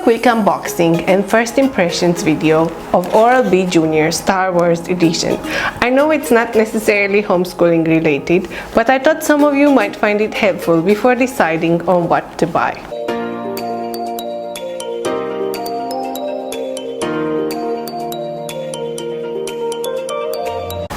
quick unboxing and first impressions video of OralB Junior Star Wars Edition. I know it's not necessarily homeschooling related, but I thought some of you might find it helpful before deciding on what to buy.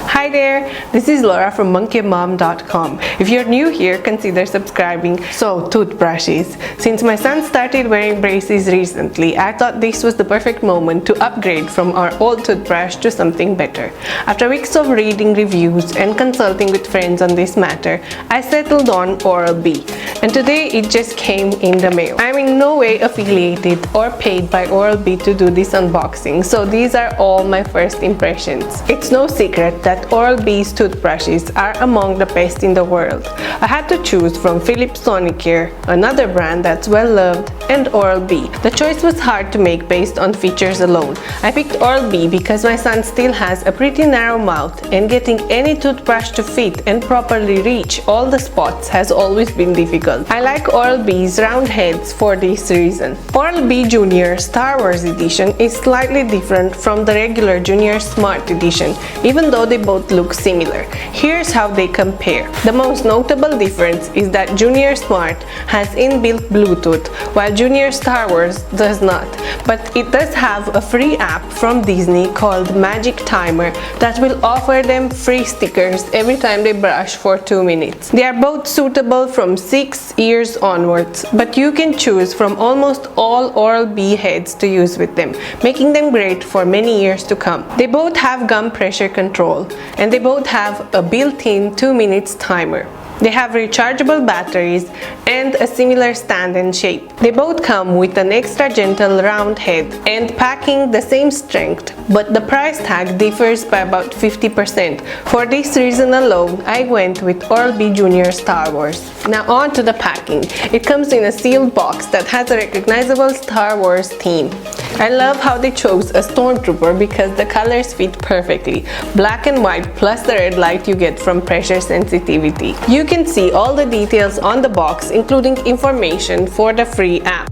Hi there, this is Laura from monkeymom.com. If you're new here, consider subscribing. So, toothbrushes. Since my son started wearing braces recently, I thought this was the perfect moment to upgrade from our old toothbrush to something better. After weeks of reading reviews and consulting with friends on this matter, I settled on OralB, and today it just came in the mail. I'm in no way affiliated or paid by OralB to do this unboxing, so these are all my first impressions. It's no secret that OralB's toothbrushes are among the best in the world. I had to choose from Philips Sonicare, another brand that's well loved, and OralB. The choice was hard to make based on features alone. I picked OralB because my son still has a pretty narrow mouth, and getting any toothbrush to fit and properly reach all the spots has always been difficult. I like OralB's round heads for this reason. OralB Junior Star Wars Edition is slightly different from the regular Junior Smart Edition, even though they both look similar. Here's how they compare. The most notable difference is that Junior Smart has inbuilt Bluetooth, while Junior Star Wars does not. But it does have a free app from Disney called Magic Timer that will offer them free stickers every time they brush for 2 minutes. They are both suitable from 6 years onwards, but you can choose from almost all OralB heads to use with them, making them great for many years to come. They both have gum pressure control, and they both have a built-in 2 minutes timer. They have rechargeable batteries and a similar stand and shape. They both come with an extra gentle round head and packing the same strength, but the price tag differs by about 50%. For this reason alone, I went with OralB Junior Star Wars. Now on to the packing. It comes in a sealed box that has a recognizable Star Wars theme. I love how they chose a stormtrooper because the colors fit perfectly. Black and white plus the red light you get from pressure sensitivity. You can see all the details on the box, including information for the free app.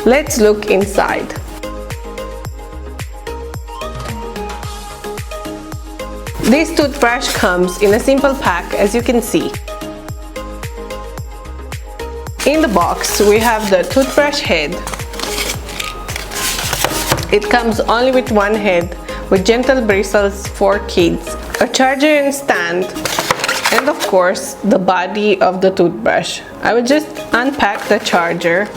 Let's look inside. This toothbrush comes in a simple pack, as you can see. In the box, we have the toothbrush head. It comes only with one head, with gentle bristles for kids, a charger and stand, and of course, the body of the toothbrush. I will just unpack the charger.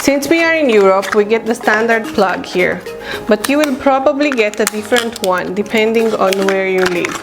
Since we are in Europe, we get the standard plug here, but you will probably get a different one depending on where you live.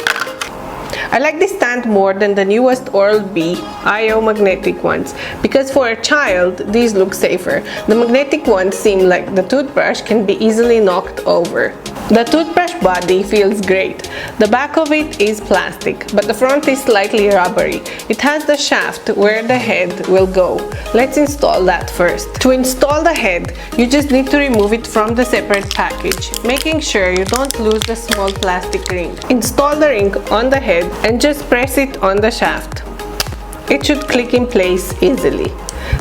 I like this stand more than the newest OralB IO magnetic ones because for a child, these look safer. The magnetic ones seem like the toothbrush can be easily knocked over. The toothbrush body feels great. The back of it is plastic, but the front is slightly rubbery. It has the shaft where the head will go. Let's install that first. To install the head, you just need to remove it from the separate package, making sure you don't lose the small plastic ring. Install the ring on the head and just press it on the shaft. It should click in place easily.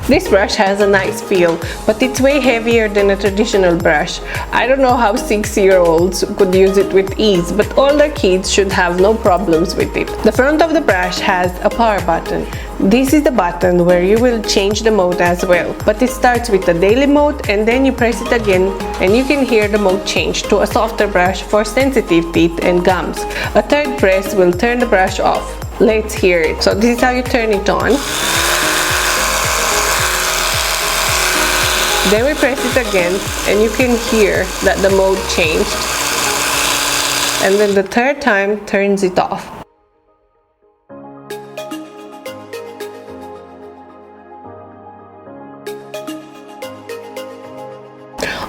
This brush has a nice feel, but it's way heavier than a traditional brush. I don't know how 6-year-olds could use it with ease, but older kids should have no problems with it. The front of the brush has a power button. This is the button where you will change the mode as well, but it starts with the daily mode and then you press it again and you can hear the mode change to a softer brush for sensitive teeth and gums. A third press will turn the brush off. Let's hear it. So this is how you turn it on. Then we press it again and you can hear that the mode changed. And then the third time turns it off.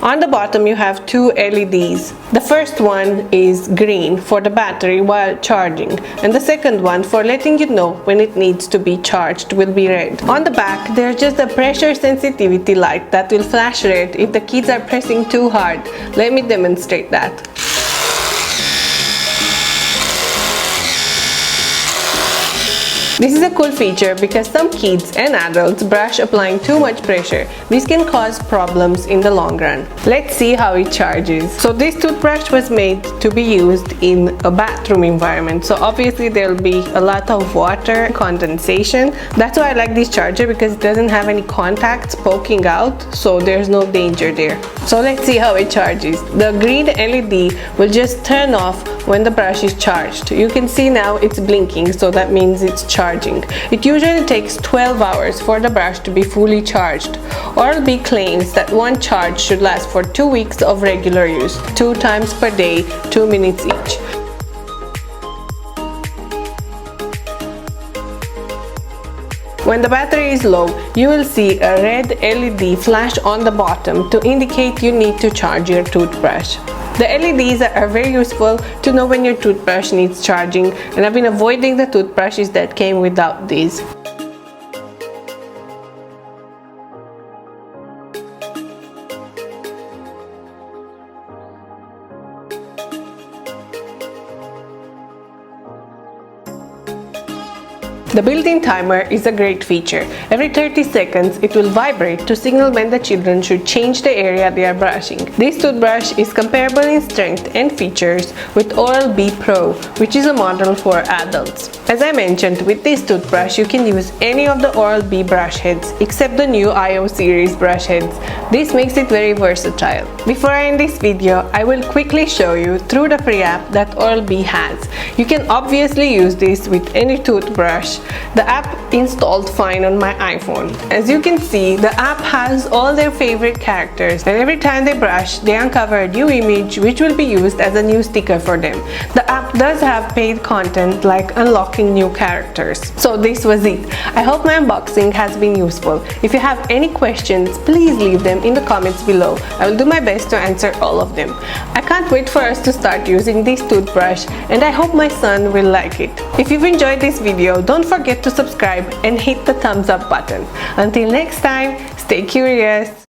On the bottom you have two LEDs. The first one is green for the battery while charging, and the second one for letting you know when it needs to be charged will be red. On the back there's just a pressure sensitivity light that will flash red if the kids are pressing too hard. Let me demonstrate that. This is a cool feature because some kids and adults brush applying too much pressure. This can cause problems in the long run. Let's see how it charges. So this toothbrush was made to be used in a bathroom environment. So obviously there will be a lot of water condensation. That's why I like this charger, because it doesn't have any contacts poking out, so there's no danger there. So let's see how it charges. The green LED will just turn off when the brush is charged. You can see now it's blinking, so that means it's charging. It usually takes 12 hours for the brush to be fully charged. OralB claims that one charge should last for 2 weeks of regular use, 2 times per day, 2 minutes each. When the battery is low, you will see a red LED flash on the bottom to indicate you need to charge your toothbrush. The LEDs are very useful to know when your toothbrush needs charging, and I've been avoiding the toothbrushes that came without these. The built-in timer is a great feature. Every 30 seconds it will vibrate to signal when the children should change the area they are brushing. This toothbrush is comparable in strength and features with OralB Pro, which is a model for adults. As I mentioned, with this toothbrush you can use any of the OralB brush heads except the new IO series brush heads. This makes it very versatile. Before I end this video, I will quickly show you through the free app that OralB has. You can obviously use this with any toothbrush. The app installed fine on my iPhone. As you can see, the app has all their favorite characters, and every time they brush, they uncover a new image which will be used as a new sticker for them. The app does have paid content like unlocking new characters. So this was it. I hope my unboxing has been useful. If you have any questions, please leave them in the comments below. I will do my best to answer all of them. I can't wait for us to start using this toothbrush, and I hope my son will like it. If you've enjoyed this video, don't forget to subscribe and hit the thumbs up button. Until next time, stay curious.